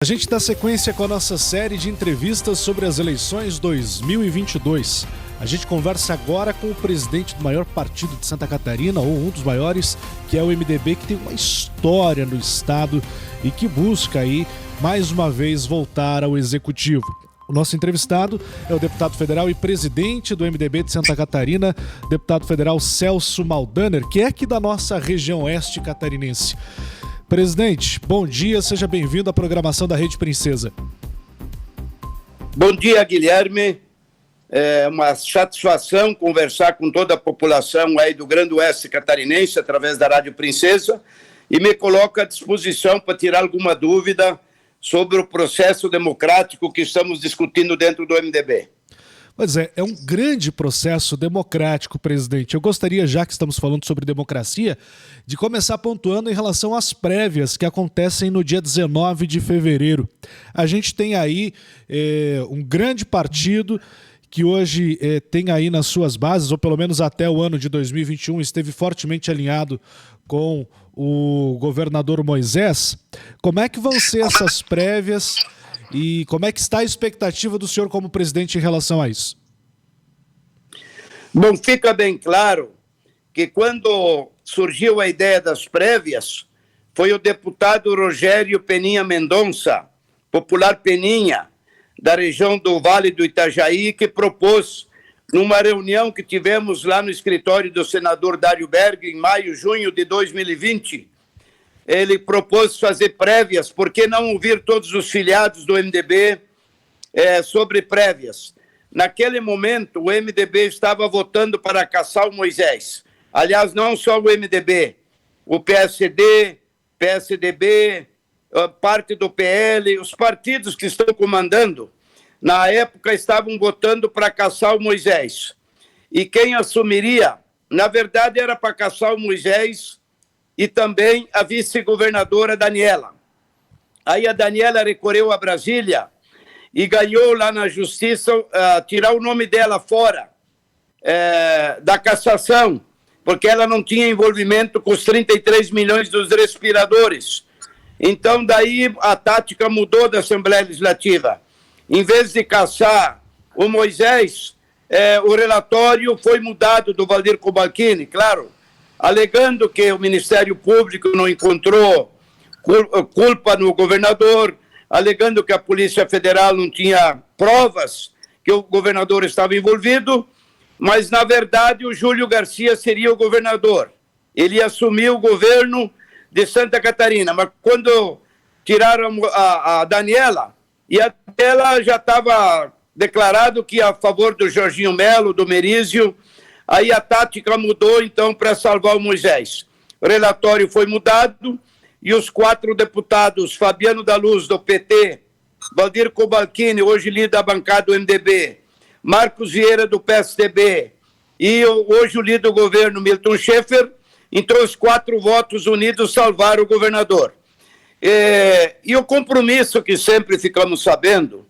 A gente dá sequência com a nossa série de entrevistas sobre as eleições 2022. A gente conversa agora com o presidente do maior partido de Santa Catarina, ou um dos maiores, que é o MDB, que tem uma história no estado e que busca aí, mais uma vez, voltar ao executivo. O nosso entrevistado é o deputado federal e presidente do MDB de Santa Catarina, deputado federal Celso Maldaner, que é aqui da nossa região oeste catarinense. Presidente, bom dia, seja bem-vindo à programação da Rede Princesa. Bom dia, Guilherme. É uma satisfação conversar com toda a população aí do Grande Oeste catarinense através da Rádio Princesa e me coloco à disposição para tirar alguma dúvida sobre o processo democrático que estamos discutindo dentro do MDB. Pois é um grande processo democrático, presidente. Eu gostaria, já que estamos falando sobre democracia, de começar pontuando em relação às prévias que acontecem no dia 19 de fevereiro. A gente tem aí um grande partido que hoje tem aí nas suas bases, ou pelo menos até o ano de 2021, esteve fortemente alinhado com o governador Moisés. Como é que vão ser essas prévias? E como é que está a expectativa do senhor como presidente em relação a isso? Bom, fica bem claro que quando surgiu a ideia das prévias, foi o deputado Rogério Peninha Mendonça, popular Peninha, da região do Vale do Itajaí, que propôs, numa reunião que tivemos lá no escritório do senador Dário Berg, em maio, junho de 2020, ele propôs fazer prévias. Por que não ouvir todos os filiados do MDB sobre prévias? Naquele momento, o MDB estava votando para caçar o Moisés. Aliás, não só o MDB, o PSD, PSDB, parte do PL, os partidos que estão comandando, na época estavam votando para caçar o Moisés. E quem assumiria, na verdade, era para caçar o Moisés e também a vice-governadora Daniela. Aí a Daniela recorreu a Brasília e ganhou lá na justiça tirar o nome dela fora da cassação, porque ela não tinha envolvimento com os 33 milhões dos respiradores. Então, daí a tática mudou da Assembleia Legislativa. Em vez de caçar o Moisés, o relatório foi mudado do Valdir Cobalcini, claro, alegando que o Ministério Público não encontrou culpa no governador, alegando que a Polícia Federal não tinha provas que o governador estava envolvido, mas, na verdade, o Júlio Garcia seria o governador. Ele assumiu o governo de Santa Catarina, mas quando tiraram a Daniela, e a dela já estava declarado que ia a favor do Jorginho Melo, do Merizio. Aí a tática mudou, então, para salvar o Moisés. O relatório foi mudado e os 4 deputados, Fabiano da Luz, do PT, Valdir Cobalcini, hoje líder da bancada do MDB, Marcos Vieira, do PSDB, e hoje o líder do governo, Milton Schaefer, então os 4 votos unidos salvaram o governador. E o compromisso que sempre ficamos sabendo,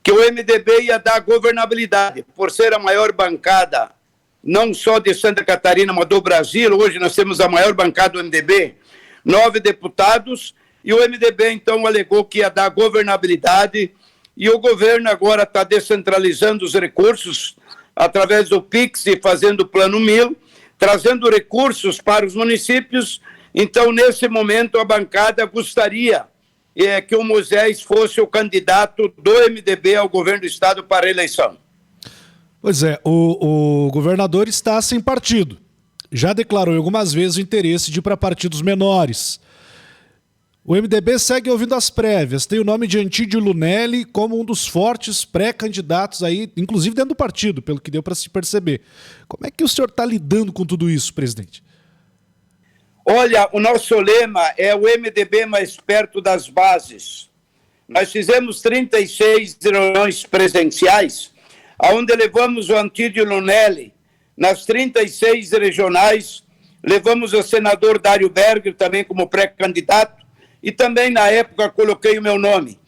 que o MDB ia dar governabilidade, por ser a maior bancada não só de Santa Catarina, mas do Brasil. Hoje nós temos a maior bancada do MDB, 9 deputados, e o MDB, então, alegou que ia dar governabilidade, e o governo agora está descentralizando os recursos através do PIX e fazendo o Plano 1000, trazendo recursos para os municípios. Então, nesse momento, a bancada gostaria que o Moisés fosse o candidato do MDB ao governo do estado para a eleição. Pois é, o governador está sem partido. Já declarou algumas vezes o interesse de ir para partidos menores. O MDB segue ouvindo as prévias. Tem o nome de Antídio Lunelli como um dos fortes pré-candidatos aí, inclusive dentro do partido, pelo que deu para se perceber. Como é que o senhor está lidando com tudo isso, presidente? Olha, o nosso lema é o MDB mais perto das bases. Nós fizemos 36 reuniões presenciais, onde levamos o Antídio Lunelli nas 36 regionais, levamos o senador Dário Berg também como pré-candidato, e também na época coloquei o meu nome.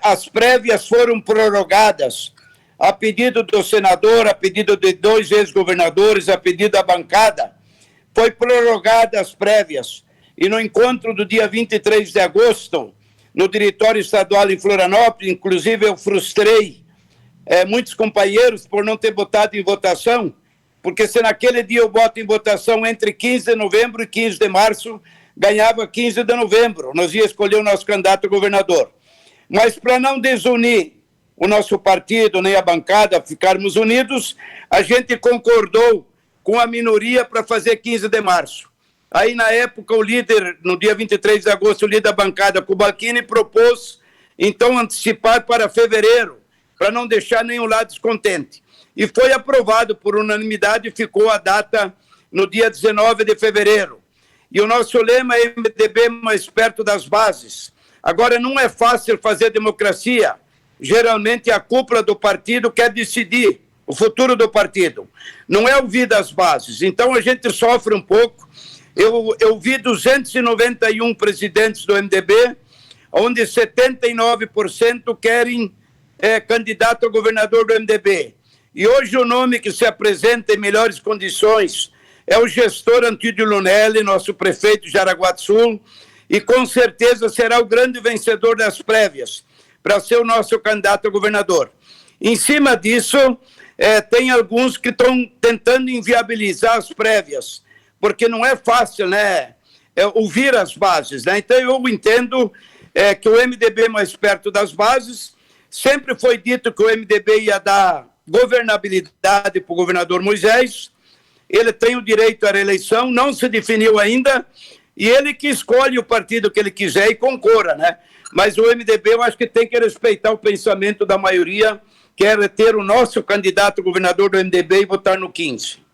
As prévias foram prorrogadas a pedido do senador, a pedido de 2 ex-governadores, a pedido da bancada. Foi prorrogada as prévias, e no encontro do dia 23 de agosto, no diretório estadual em Florianópolis. Inclusive, eu frustrei muitos companheiros por não ter botado em votação, porque se naquele dia eu boto em votação entre 15 de novembro e 15 de março, ganhava 15 de novembro. Nós ia escolher o nosso candidato a governador. Mas para não desunir o nosso partido, nem a bancada, ficarmos unidos, a gente concordou com a minoria para fazer 15 de março. Aí, na época, o líder, no dia 23 de agosto, o líder da bancada, Kubachini, propôs, então, antecipar para fevereiro, para não deixar nenhum lado descontente. E foi aprovado por unanimidade e ficou a data no dia 19 de fevereiro. E o nosso lema é MDB mais perto das bases. Agora, não é fácil fazer democracia. Geralmente, a cúpula do partido quer decidir o futuro do partido. Não é ouvir das bases. Então, a gente sofre um pouco. Eu vi 291 presidentes do MDB, onde 79% querem candidato a governador do MDB. E hoje o nome que se apresenta em melhores condições é o gestor Antídio Lunelli, nosso prefeito de Jaraguá do Sul, e com certeza será o grande vencedor das prévias, para ser o nosso candidato a governador. Em cima disso, tem alguns que estão tentando inviabilizar as prévias, porque não é fácil, né, ouvir as bases, né? Então eu entendo que o MDB mais perto das bases, sempre foi dito que o MDB ia dar governabilidade para o governador Moisés, ele tem o direito à reeleição, não se definiu ainda, e ele que escolhe o partido que ele quiser e concorra, né? Mas o MDB eu acho que tem que respeitar o pensamento da maioria, que é ter o nosso candidato governador do MDB e votar no 15.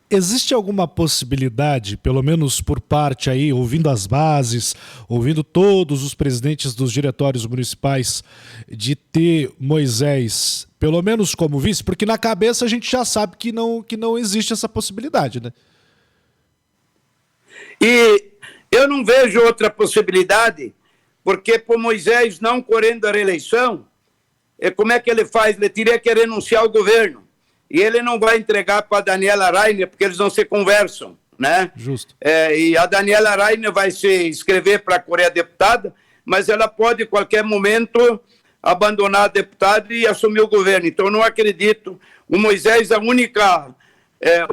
Existe alguma possibilidade, pelo menos por parte aí, ouvindo as bases, ouvindo todos os presidentes dos diretórios municipais, de ter Moisés, pelo menos como vice? Porque na cabeça a gente já sabe que não existe essa possibilidade, né? E eu não vejo outra possibilidade, porque por Moisés não correndo a reeleição, como é que ele faz? Ele teria que renunciar ao governo. E ele não vai entregar para a Daniela Rainer, porque eles não se conversam, né? Justo. E a Daniela Rainer vai se inscrever para a Coreia deputada, mas ela pode, em qualquer momento, abandonar a deputada e assumir o governo. Então, eu não acredito. O Moisés, o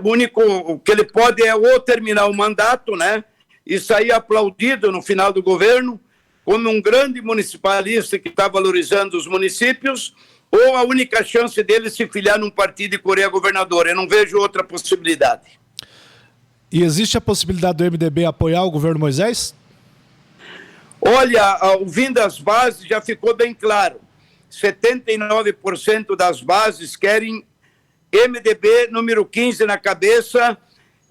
único que ele pode é ou terminar o mandato, né? E sair aplaudido no final do governo, como um grande municipalista que está valorizando os municípios, ou a única chance dele se filiar num partido e correr a governador. Eu não vejo outra possibilidade. E existe a possibilidade do MDB apoiar o governo Moisés? Olha, ouvindo as bases, já ficou bem claro. 79% das bases querem MDB número 15 na cabeça,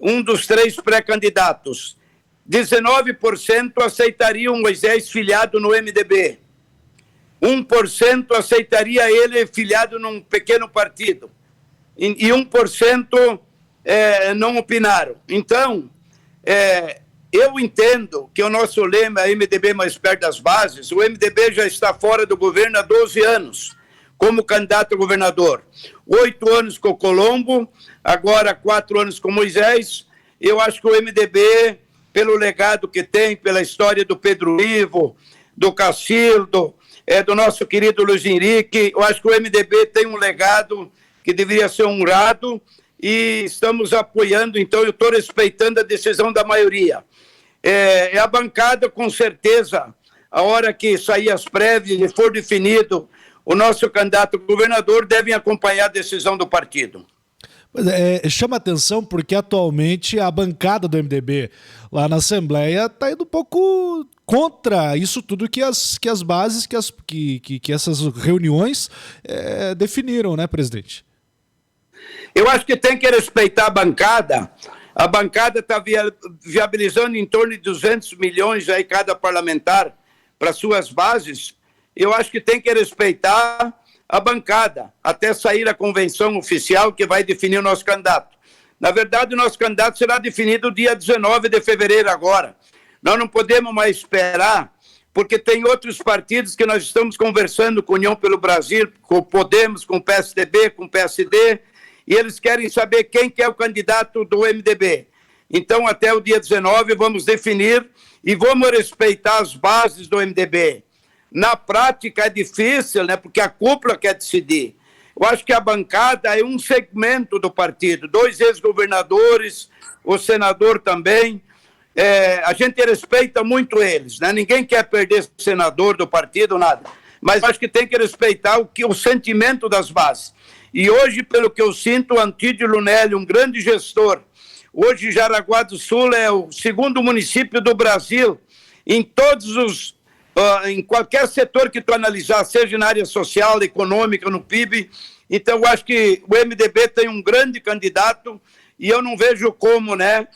um dos 3 pré-candidatos. 19% aceitariam Moisés filiado no MDB. 1% aceitaria ele filiado num pequeno partido. E 1% não opinaram. Então, eu entendo que o nosso lema é MDB mais perto das bases. O MDB já está fora do governo há 12 anos, como candidato a governador. 8 anos com o Colombo, agora 4 anos com Moisés. Eu acho que o MDB, pelo legado que tem, pela história do Pedro Ivo, do Cacildo, do nosso querido Luiz Henrique, eu acho que o MDB tem um legado que deveria ser honrado e estamos apoiando, então eu estou respeitando a decisão da maioria. A bancada, com certeza, a hora que sair as prévias e for definido o nosso candidato governador, devem acompanhar a decisão do partido. Chama atenção porque atualmente a bancada do MDB lá na Assembleia está indo um pouco contra isso tudo que as bases, que essas reuniões definiram, né, presidente? Eu acho que tem que respeitar a bancada. A bancada está viabilizando em torno de 200 milhões aí cada parlamentar para suas bases. Eu acho que tem que respeitar a bancada, até sair a convenção oficial que vai definir o nosso candidato. Na verdade, o nosso candidato será definido dia 19 de fevereiro agora. Nós não podemos mais esperar, porque tem outros partidos que nós estamos conversando com a União pelo Brasil, com o Podemos, com o PSDB, com o PSD, e eles querem saber quem que é o candidato do MDB. Então, até o dia 19, vamos definir e vamos respeitar as bases do MDB. Na prática é difícil, né? Porque a cúpula quer decidir. Eu acho que a bancada é um segmento do partido, 2 ex-governadores, o senador também. A gente respeita muito eles, né? Ninguém quer perder senador do partido, nada. Mas acho que tem que respeitar o sentimento das bases. E hoje, pelo que eu sinto, o Antídio Lunelli, um grande gestor, hoje Jaraguá do Sul é o 2º município do Brasil, em todos os... em qualquer setor que tu analisar, seja na área social, econômica, no PIB. Então, eu acho que o MDB tem um grande candidato e eu não vejo como, né,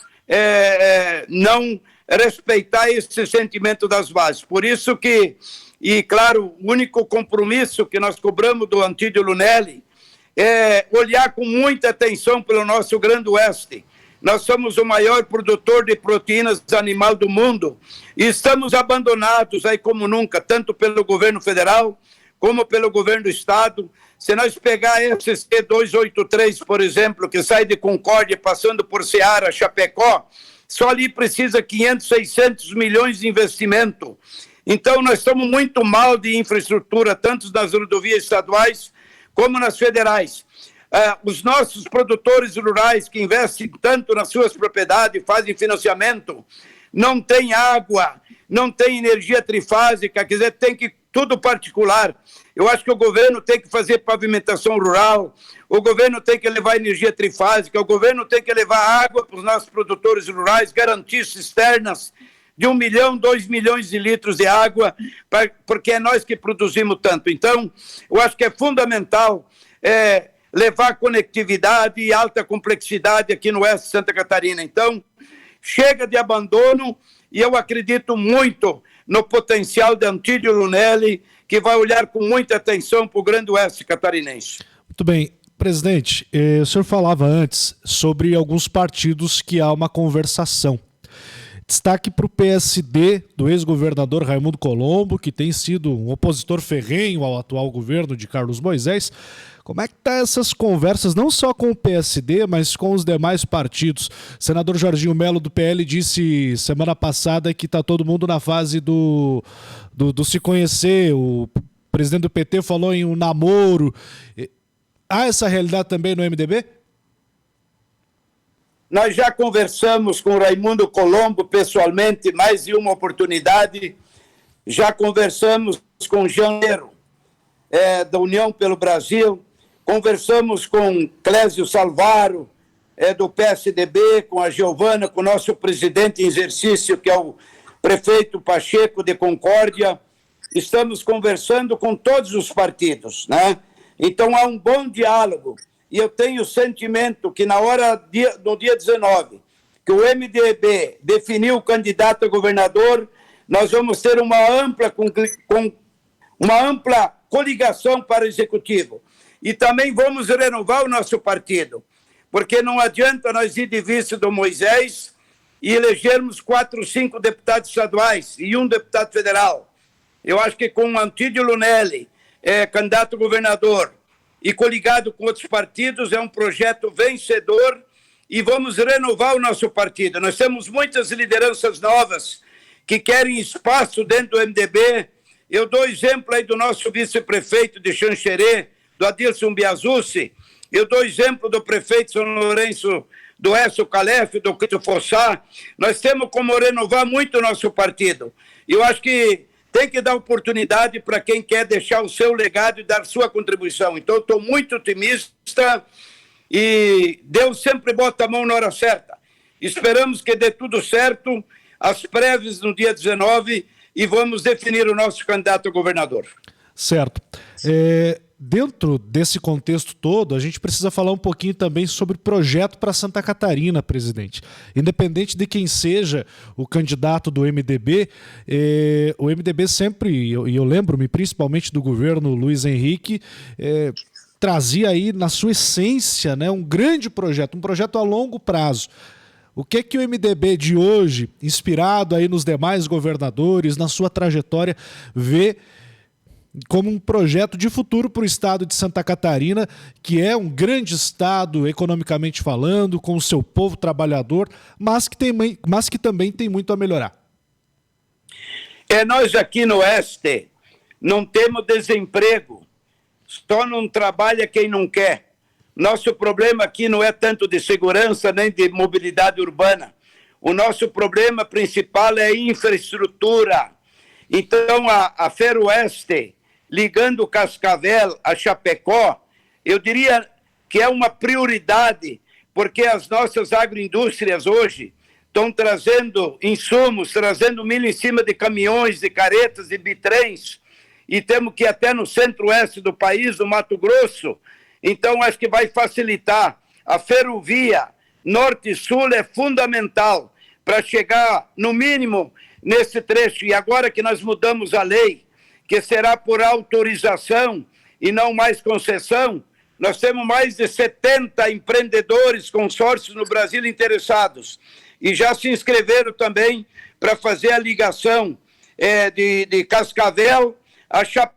não respeitar esse sentimento das bases. Por isso que, e claro, o único compromisso que nós cobramos do Antídio Lunelli é olhar com muita atenção pelo nosso Grande Oeste. Nós somos o maior produtor de proteínas animal do mundo e estamos abandonados aí como nunca, tanto pelo governo federal como pelo governo do estado. Se nós pegar a SC 283, por exemplo, que sai de Concórdia passando por Ceará, Chapecó, só ali precisa 500, 600 milhões de investimento. Então nós estamos muito mal de infraestrutura, tanto nas rodovias estaduais como nas federais. Os nossos produtores rurais que investem tanto nas suas propriedades, fazem financiamento, não tem água, não tem energia trifásica, quer dizer, tem que tudo particular. Eu acho que o governo tem que fazer pavimentação rural, o governo tem que levar energia trifásica, o governo tem que levar água para os nossos produtores rurais, garantir cisternas de 1 milhão, 2 milhões de litros de água, porque é nós que produzimos tanto. Então, eu acho que é fundamental levar conectividade e alta complexidade aqui no oeste de Santa Catarina. Então, chega de abandono e eu acredito muito no potencial de Antídio Lunelli, que vai olhar com muita atenção para o Grande Oeste catarinense. Muito bem. Presidente, o senhor falava antes sobre alguns partidos que há uma conversação. Destaque para o PSD do ex-governador Raimundo Colombo, que tem sido um opositor ferrenho ao atual governo de Carlos Moisés. Como é que estão essas conversas, não só com o PSD, mas com os demais partidos? O senador Jorginho Melo, do PL, disse semana passada que está todo mundo na fase do se conhecer. O presidente do PT falou em um namoro. Há essa realidade também no MDB? Nós já conversamos com o Raimundo Colombo pessoalmente, mais de uma oportunidade. Já conversamos com o Jean Nero, da União pelo Brasil. Conversamos com Clésio Salvaro, do PSDB, com a Giovana, com o nosso presidente em exercício, que é o prefeito Pacheco de Concórdia. Estamos conversando com todos os partidos, né? Então há um bom diálogo. E eu tenho o sentimento que no dia 19, que o MDB definiu o candidato a governador, nós vamos ter uma ampla coligação para o executivo. E também vamos renovar o nosso partido, porque não adianta nós ir de vice do Moisés e elegermos 4 ou 5 deputados estaduais e um deputado federal. Eu acho que com o Antídio Lunelli, candidato a governador, e coligado com outros partidos, é um projeto vencedor e vamos renovar o nosso partido. Nós temos muitas lideranças novas que querem espaço dentro do MDB. Eu dou exemplo aí do nosso vice-prefeito de Xanxerê, do Adilson Biasucci. Eu dou exemplo do prefeito São Lourenço do Écio Calef, do Quito Fossá. Nós temos como renovar muito o nosso partido. Eu acho que tem que dar oportunidade para quem quer deixar o seu legado e dar sua contribuição. Então, estou muito otimista e Deus sempre bota a mão na hora certa. Esperamos que dê tudo certo, as prévias no dia 19, e vamos definir o nosso candidato a governador. Certo. Dentro desse contexto todo, a gente precisa falar um pouquinho também sobre projeto para Santa Catarina, presidente. Independente de quem seja o candidato do MDB, o MDB sempre, e eu lembro-me principalmente do governo Luiz Henrique, trazia aí na sua essência, né, um grande projeto, um projeto a longo prazo. O que é que o MDB de hoje, inspirado aí nos demais governadores, na sua trajetória, vê como um projeto de futuro para o estado de Santa Catarina, que é um grande estado economicamente falando, com o seu povo trabalhador, mas que também tem muito a melhorar? Nós aqui no Oeste não temos desemprego, só não trabalha quem não quer. Nosso problema aqui não é tanto de segurança nem de mobilidade urbana. O nosso problema principal é infraestrutura. Então, a Ferroeste, ligando Cascavel a Chapecó, eu diria que é uma prioridade, porque as nossas agroindústrias hoje estão trazendo insumos, trazendo milho em cima de caminhões, de caretas, de bitrens, e temos que ir até no centro-oeste do país, no Mato Grosso. Então, acho que vai facilitar. A ferrovia norte e sul é fundamental para chegar, no mínimo, nesse trecho. E agora que nós mudamos a lei, que será por autorização e não mais concessão, nós temos mais de 70 empreendedores, consórcios no Brasil interessados. E já se inscreveram também para fazer a ligação de Cascavel a Chapecó.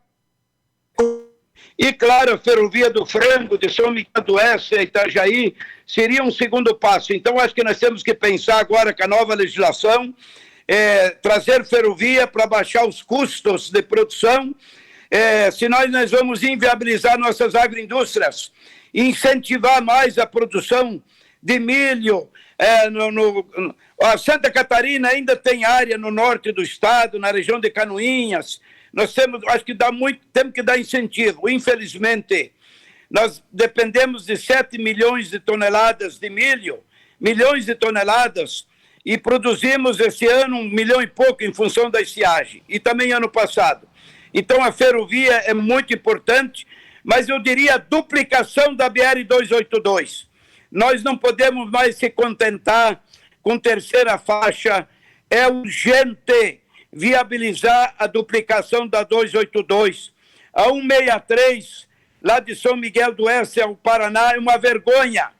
E, claro, a Ferrovia do Frango, de São Miguel do Oeste a Itajaí, seria um segundo passo. Então, acho que nós temos que pensar agora com a nova legislação, trazer ferrovia para baixar os custos de produção, senão nós vamos inviabilizar nossas agroindústrias, incentivar mais a produção de milho. A Santa Catarina ainda tem área no norte do estado, na região de Canoinhas. Nós temos, acho que temos que dar incentivo. Infelizmente, nós dependemos de 7 milhões de toneladas de milho, milhões de toneladas, e produzimos esse ano 1 milhão e pouco em função da estiagem, e também ano passado. Então a ferrovia é muito importante, mas eu diria a duplicação da BR-282. Nós não podemos mais se contentar com terceira faixa, é urgente viabilizar a duplicação da 282. A 163, lá de São Miguel do Oeste ao Paraná, é uma vergonha.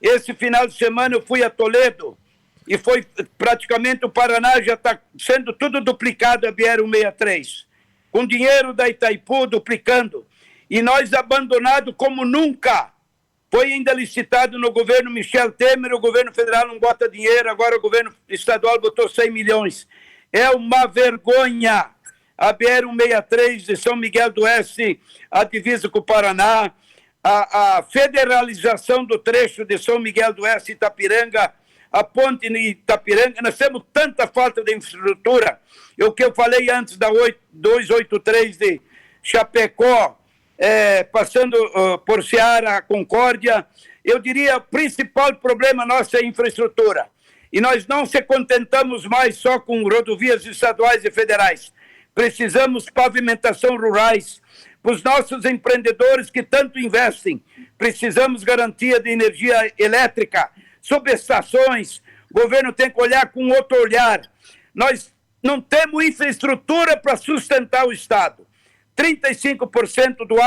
Esse final de semana eu fui a Toledo e foi praticamente o Paraná já está sendo tudo duplicado a BR-163, com dinheiro da Itaipu duplicando. E nós abandonado como nunca. Foi ainda licitado no governo Michel Temer, o governo federal não bota dinheiro, agora o governo estadual botou 100 milhões. É uma vergonha. A BR-163 de São Miguel do Oeste, a divisa com o Paraná, a federalização do trecho de São Miguel do Oeste e Itapiranga, a ponte em Itapiranga, nós temos tanta falta de infraestrutura. O que eu falei antes da 283 de Chapecó, passando por Ceará, Concórdia, eu diria o principal problema nosso é a infraestrutura. E nós não se contentamos mais só com rodovias estaduais e federais. Precisamos pavimentação rurais para os nossos empreendedores que tanto investem. Precisamos garantia de energia elétrica, subestações. O governo tem que olhar com outro olhar. Nós não temos infraestrutura para sustentar o Estado. 35% do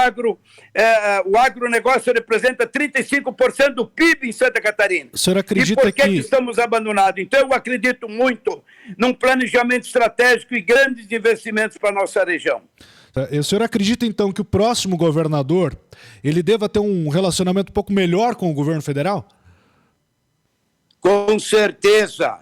o agronegócio representa 35% do PIB em Santa Catarina. O senhor acredita e por que estamos abandonados? Então, eu acredito muito num planejamento estratégico e grandes investimentos para a nossa região. O senhor acredita, então, que o próximo governador ele deva ter um relacionamento um pouco melhor com o governo federal? Com certeza.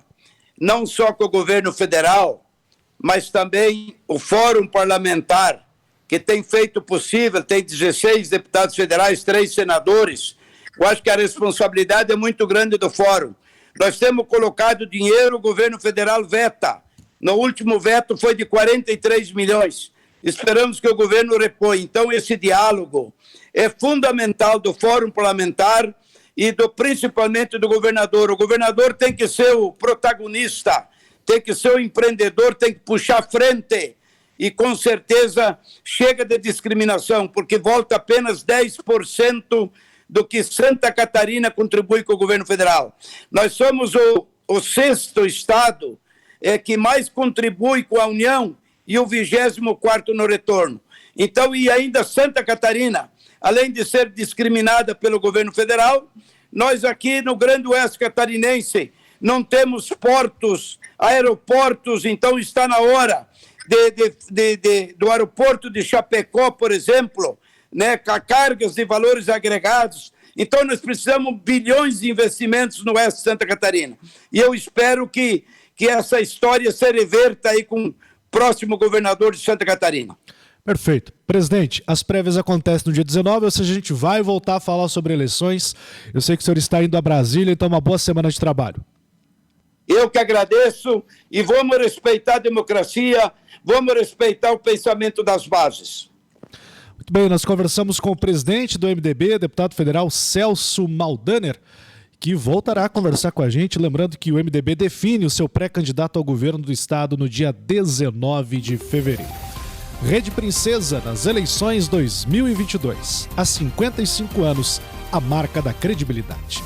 Não só com o governo federal, mas também o Fórum Parlamentar, que tem feito possível, tem 16 deputados federais, 3 senadores. Eu acho que a responsabilidade é muito grande do Fórum. Nós temos colocado dinheiro, o governo federal veta. No último veto foi de 43 milhões. Esperamos que o governo repõe. Então, esse diálogo é fundamental do Fórum Parlamentar e principalmente do governador. O governador tem que ser o protagonista, tem que ser o empreendedor, tem que puxar a frente. E, com certeza, chega de discriminação, porque volta apenas 10% do que Santa Catarina contribui com o governo federal. Nós somos o 6º estado que mais contribui com a União e o 24º no retorno. Então, e ainda Santa Catarina, além de ser discriminada pelo governo federal, nós aqui no Grande Oeste Catarinense não temos portos, aeroportos, então está na hora do aeroporto de Chapecó, por exemplo, né, com cargas de valores agregados. Então, nós precisamos bilhões de investimentos no oeste de Santa Catarina. E eu espero que essa história se reverta aí com o próximo governador de Santa Catarina. Perfeito. Presidente, as prévias acontecem no dia 19, ou seja, a gente vai voltar a falar sobre eleições. Eu sei que o senhor está indo a Brasília, então uma boa semana de trabalho. Eu que agradeço e vamos respeitar a democracia, vamos respeitar o pensamento das bases. Muito bem, nós conversamos com o presidente do MDB, deputado federal Celso Maldaner, que voltará a conversar com a gente, lembrando que o MDB define o seu pré-candidato ao governo do estado no dia 19 de fevereiro. Rede Princesa nas eleições 2022. Há 55 anos, a marca da credibilidade.